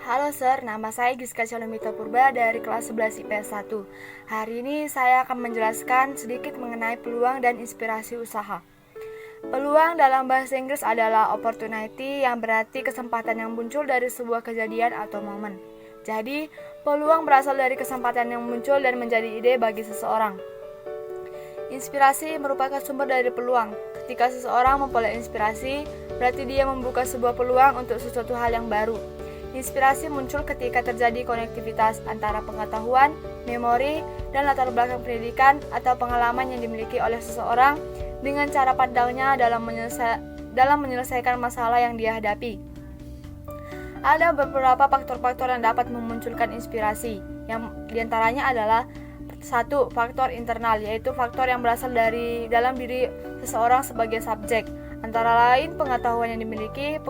Halo Sir, nama saya Giska Calomita Purba dari kelas 11 IPS 1. Hari ini saya akan menjelaskan sedikit mengenai peluang dan inspirasi usaha. Peluang dalam bahasa Inggris adalah opportunity, yang berarti kesempatan yang muncul dari sebuah kejadian atau momen. Jadi, peluang berasal dari kesempatan yang muncul dan menjadi ide bagi seseorang. Inspirasi merupakan sumber dari peluang. Ketika seseorang memperoleh inspirasi, berarti dia membuka sebuah peluang untuk sesuatu hal yang baru. Inspirasi muncul ketika terjadi konektivitas antara pengetahuan, memori, dan latar belakang pendidikan atau pengalaman yang dimiliki oleh seseorang dengan cara pandangnya dalam menyelesaikan masalah yang dia hadapi. Ada beberapa faktor-faktor yang dapat memunculkan inspirasi, yang diantaranya adalah 1. Faktor internal, yaitu faktor yang berasal dari dalam diri seseorang sebagai subjek. Antara lain pengetahuan yang dimiliki,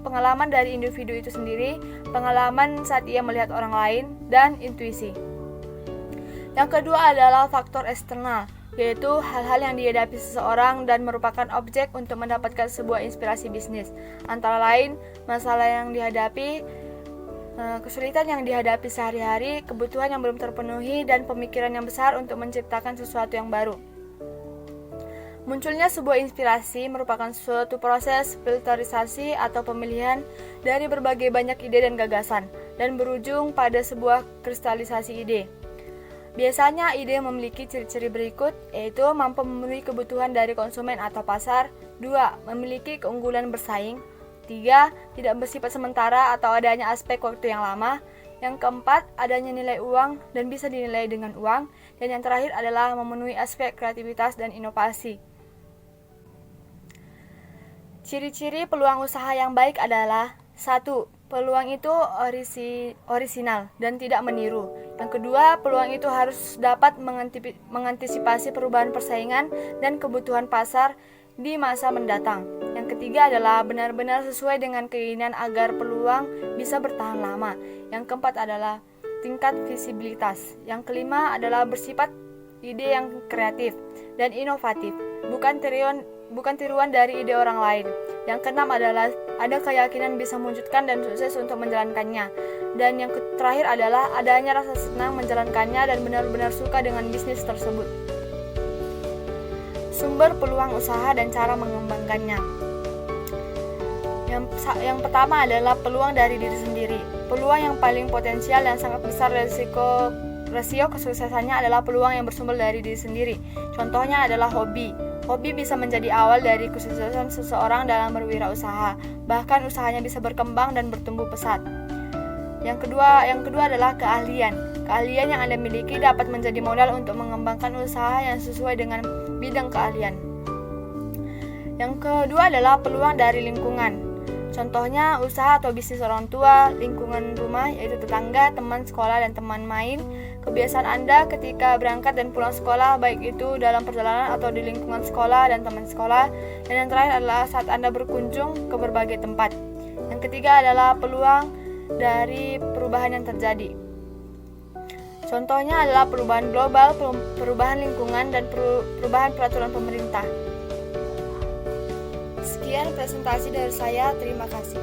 pengalaman dari individu itu sendiri, pengalaman saat ia melihat orang lain, dan intuisi. Yang kedua adalah faktor eksternal, yaitu hal-hal yang dihadapi seseorang dan merupakan objek untuk mendapatkan sebuah inspirasi bisnis. Antara lain masalah yang dihadapi, kesulitan yang dihadapi sehari-hari, kebutuhan yang belum terpenuhi, dan pemikiran yang besar untuk menciptakan sesuatu yang baru. Munculnya sebuah inspirasi merupakan suatu proses filterisasi atau pemilihan dari berbagai banyak ide dan gagasan, dan berujung pada sebuah kristalisasi ide. Biasanya ide memiliki ciri-ciri berikut, yaitu mampu memenuhi kebutuhan dari konsumen atau pasar, 2. Memiliki keunggulan bersaing, 3. Tidak bersifat sementara atau adanya aspek waktu yang lama, yang keempat, adanya nilai uang dan bisa dinilai dengan uang, dan yang terakhir adalah memenuhi aspek kreativitas dan inovasi. Ciri-ciri peluang usaha yang baik adalah 1. Peluang itu orisinal dan tidak meniru. Yang kedua, peluang itu harus dapat mengantisipasi perubahan persaingan dan kebutuhan pasar di masa mendatang. Yang ketiga adalah benar-benar sesuai dengan keinginan agar peluang bisa bertahan lama. Yang keempat adalah tingkat visibilitas. Yang kelima adalah bersifat ide yang kreatif dan inovatif, bukan tiruan dari ide orang lain. Yang keenam adalah ada keyakinan bisa mewujudkan dan sukses untuk menjalankannya. Dan yang terakhir adalah adanya rasa senang menjalankannya dan benar-benar suka dengan bisnis tersebut. Sumber peluang usaha dan cara mengembangkannya. Yang pertama adalah peluang dari diri sendiri. Peluang yang paling potensial dan sangat besar rasio kesuksesannya adalah peluang yang bersumber dari diri sendiri. Contohnya adalah hobi. Hobi bisa menjadi awal dari kesuksesan seseorang dalam berwirausaha. Bahkan usahanya bisa berkembang dan bertumbuh pesat. Yang kedua adalah keahlian. Keahlian yang Anda miliki dapat menjadi modal untuk mengembangkan usaha yang sesuai dengan bidang keahlian. Yang kedua adalah peluang dari lingkungan. Contohnya usaha atau bisnis orang tua, lingkungan rumah yaitu tetangga, teman sekolah, dan teman main. Kebiasaan Anda ketika berangkat dan pulang sekolah, baik itu dalam perjalanan atau di lingkungan sekolah dan teman sekolah. Dan yang terakhir adalah saat Anda berkunjung ke berbagai tempat. Yang ketiga adalah peluang dari perubahan yang terjadi. Contohnya adalah perubahan global, perubahan lingkungan, dan perubahan peraturan pemerintah. Sekian presentasi dari saya, terima kasih.